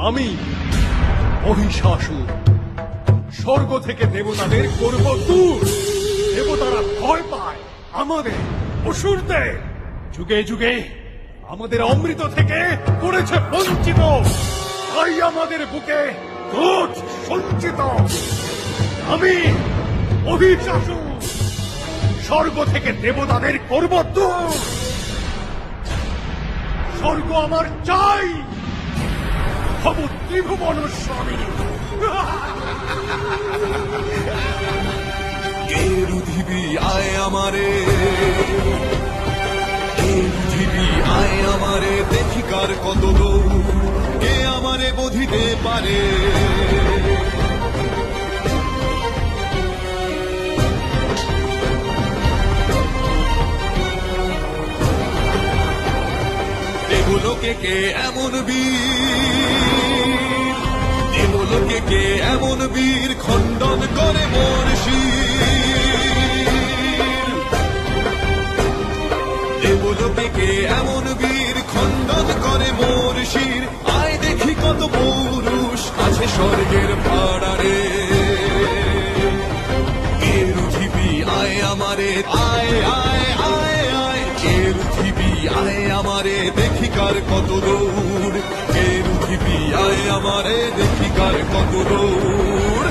আমি মহিষাসুর স্বর্গ থেকে দেবতাদের করব দূর। দেবতারা ভয় পায় আমাদের অসুরদের। যুগে যুগে আমাদের অমৃত থেকে করেছে বঞ্চিত, তাই আমাদের বুকে ক্রোধ সঞ্চিত। আমি মহিষাসুর স্বর্গ থেকে দেবতাদের করব দূর। স্বর্গ আমার চাই, হব ত্রিভুবন স্বামী। কে রুধিবি আয় আমারে, কে রুধিবি আয় আমারে, দেখিকার কত দৌড়, কে আমারে বধিতে পারে। দেবলোকে কে এমন বীর, দেবলোকে কে এমন বীর, খণ্ডন করে মোর শির। দেবলোকে কে এমন বীর, খণ্ডন করে মোর শির। আয় দেখি কত পৌরুষ আছে স্বর্গের ভাড়ারে। কে রুধিবি আয় আমারে, আয় আয় আয় আয়, কে রুধিবি আয় আমারে, দেখিকার কত দূর। কে রুধিবি আয় আমারে, দেখিকার কত দূর।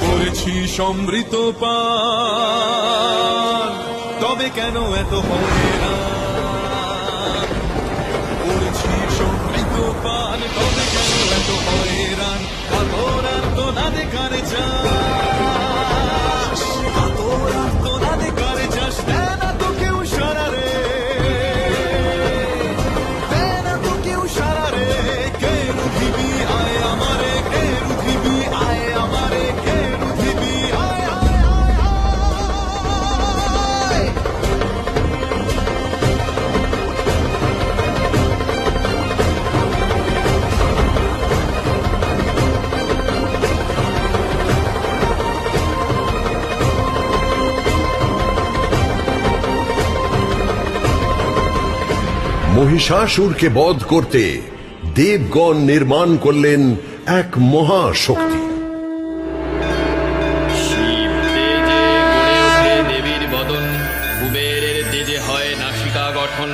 করেছি সমৃত পান, তবে কেন এত হয়রান। করেছি সমৃত পান, তবে কেন এত হয়রান। কাতরার তো না দেখারে চাস, কাতরার তো না দেখারে চাস। দেয় না তো কেউ সারা রে, দেয় না তো কেউ সারা রে। কে রুধিবি আয় আমারে, কে রুধিবি আয় আমারে, কে রুধিবি আয় আয় আয় আয়। মহিষাসুরকে বধ করতে দেবগণ নির্মাণ করলেন এক মহাশক্তি। শিব তেজে গড়ে ওঠে দেবীর বদন, কুবেরের তেজে হয় নাসিকা গঠন,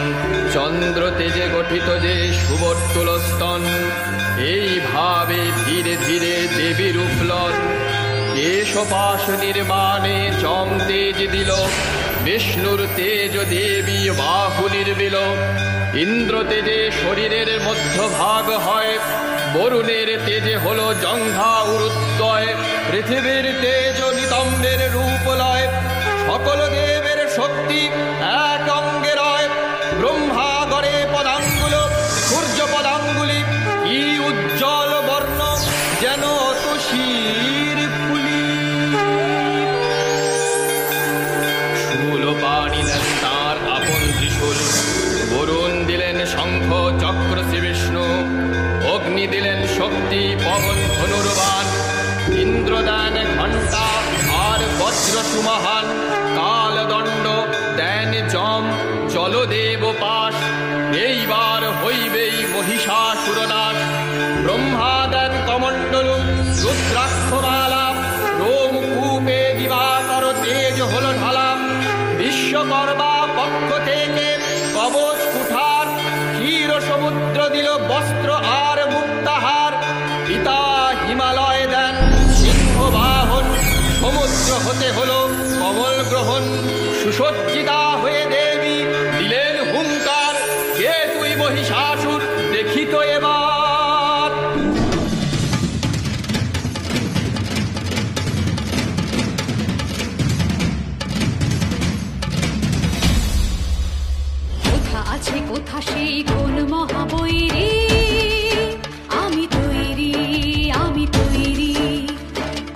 চন্দ্র তেজে গঠিত যে সুবর্তুল স্তন। এইভাবে ধীরে ধীরে দেবীর উপলন। কেশপাশ নির্মাণে চম তেজ দিল, বিষ্ণুর তেজ দেবী বাহু নির্বিল। ইন্দ্র তেজে শরীরের মধ্যভাগ হয়, বরুণের তেজে হলো জঙ্ঘা উরুদ্বয়। পৃথিবীর তেজ নিতম্বের রূপ লয়, সকল দেবের শক্তি এক অঙ্গে রয়। ব্রহ্মা গড়ে পদাঙ্গুল, সূর্য পদাঙ্গুলি, কি উজ্জ্বল বর্ণ যেন অতসীর ফুলি। শূল পানি দেন তাঁর আপন ত্রিশূল, বরুণ দিলেন শঙ্খ চক্র শ্রী বিষ্ণু। অগ্নি দিলেন শক্তি পবন ধনুর্বাণ, ইন্দ্র দেন ঘণ্টা আর বজ্র সুমহান। কালদণ্ড দেন যম জলদেব পাশ, এইবার হইবেই মহিষাসুর নাশ। ব্রহ্মা দেন কমণ্ডল রুদ্রাক্ষমালা, রোমকূপে দিবাকর তেজ হল ঢালা। বিশ্বকর্মা পক্ষ থেকে কবচ কুঠার, ক্ষীর সমুদ্র দিল বস্ত্র আর মুক্তাহার। পিতা হিমালয় দেন সিংহ বাহন, সমুদ্র হতে হলো কমল গ্রহণ। সুসজ্জিতা হয়ে দেবী দিলেন হুঙ্কার, কে তুই মহিষাসুর দেখিত এবার। কোথা আছে কোথা সেই কোন মহাবৈরী, আমি তৈরি আমি তৈরি।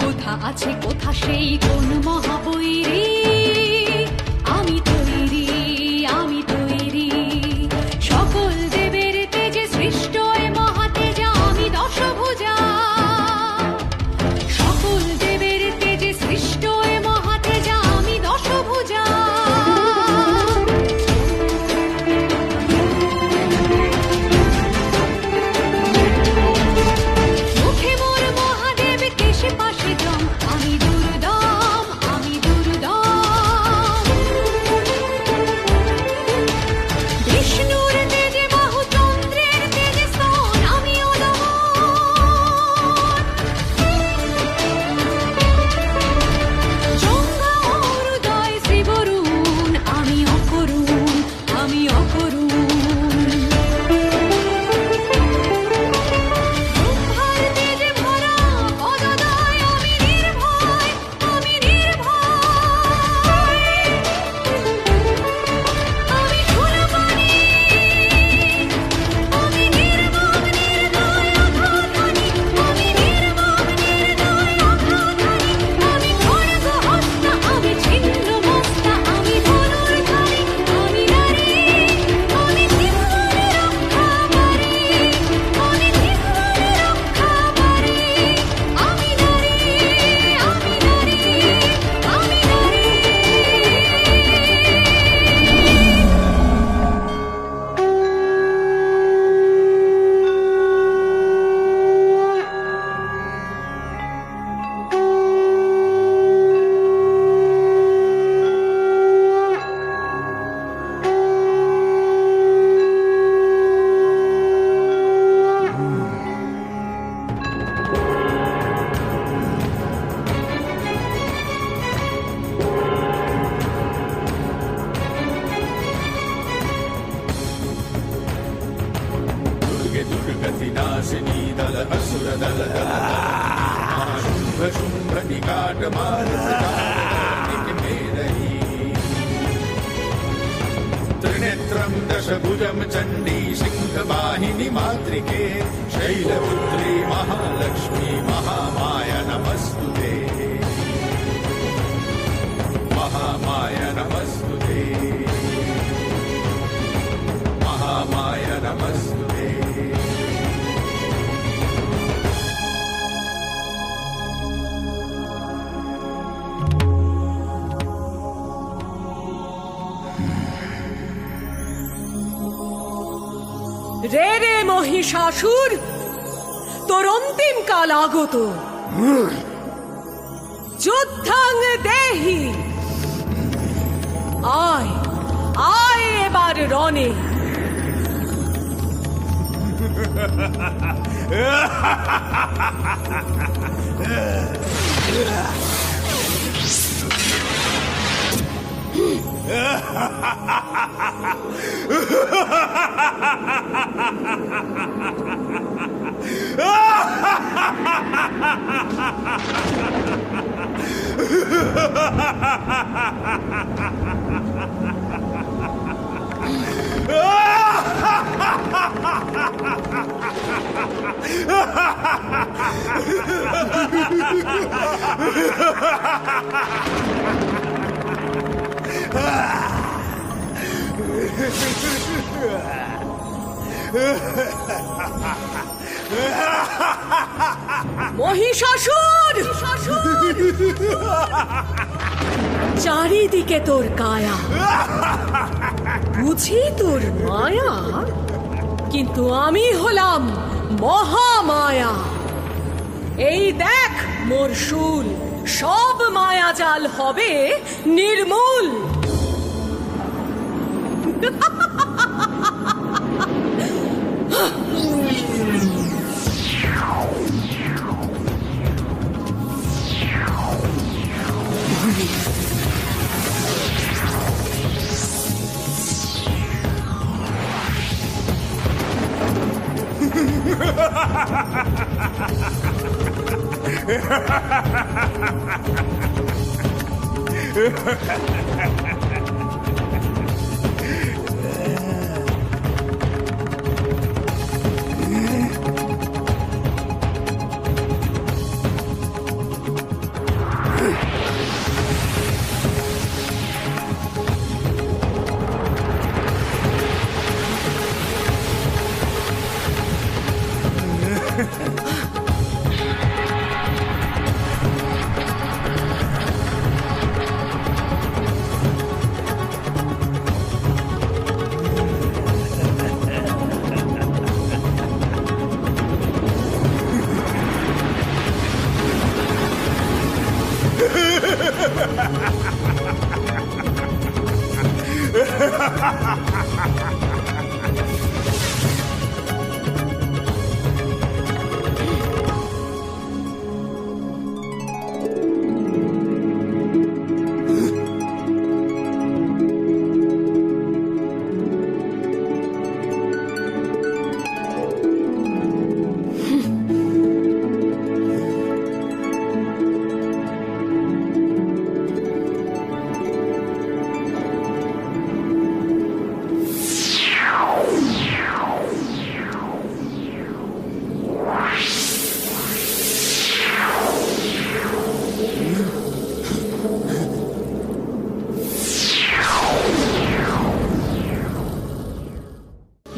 কোথা আছে কোথা সেই কোন মহাবৈরী, আমি তৈরি আমি असुर दल दल शुंभ शुंभ निकाट मानस में रही त्रिनेत्रम दशभुजम चंडी सिंह वाहिनी मातृके शैलपुत्री महालक्ष्मी महामाया नमस्तुते महामाया नमस्तुते महामाया नमस्तुते রে রে মহিষাসুর, তোর অন্তিম কাল আগত। যুদ্ধাং দেহি, আয় আয় এবার রণে। মহিষাসুর, চারিদিকে তোর কায়া, বুঝি তোর মায়া, কিন্তু আমি হলাম মহামায়া। এই দেখ মোর শূল, সব মায়াজাল হবে নির্মূল।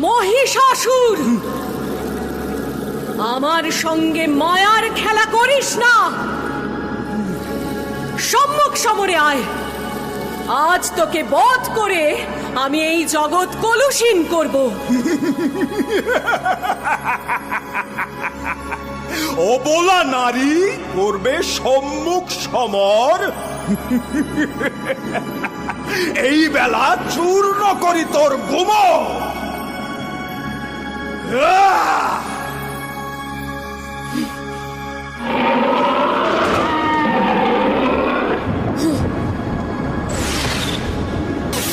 মহিষাসুর, আমার সঙ্গে মায়ার খেলা করিস না। সম্মুখ সমরে আয়, আজ তোকে বধ করে আমি এই জগৎ কলুষীন করব। অবলা নারী করবে সম্মুখ সমর, এই বেলা চূর্ণ করি তোর গুমো।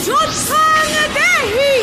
যুদ্ধাং দেহি।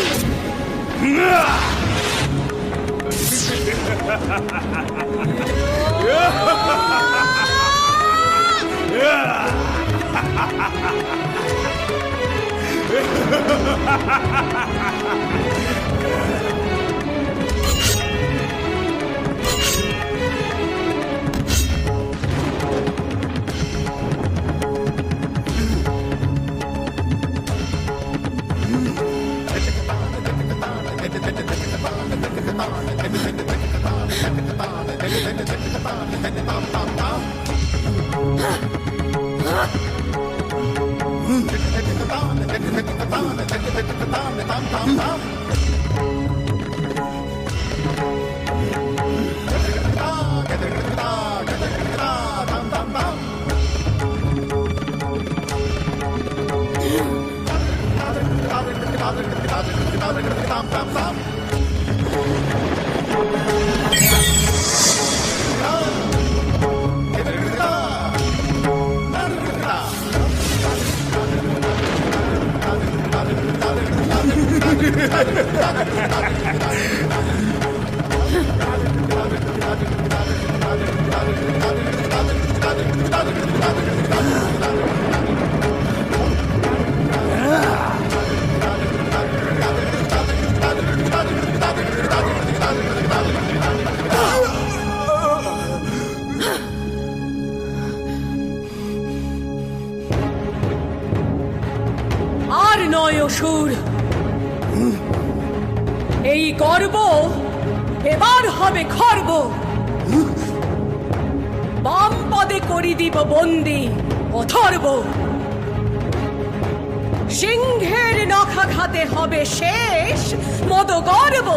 আর নয় অসুর, এই গর্ব এবার হবে খর্ব। বাম পদে করি দিব বন্দি অথর্ব, সিংহের নখাঘাতে হবে শেষ মদ গর্ব।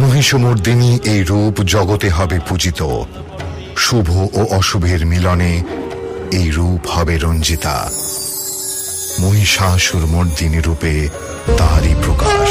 মহিষমর্দিনী এই রূপ জগতে হবে পূজিত, শুভ ও অশুভের মিলনে এই রূপ হবে রঞ্জিতা। মহিষাসুর মর্দিনী রূপে তারই প্রকাশ।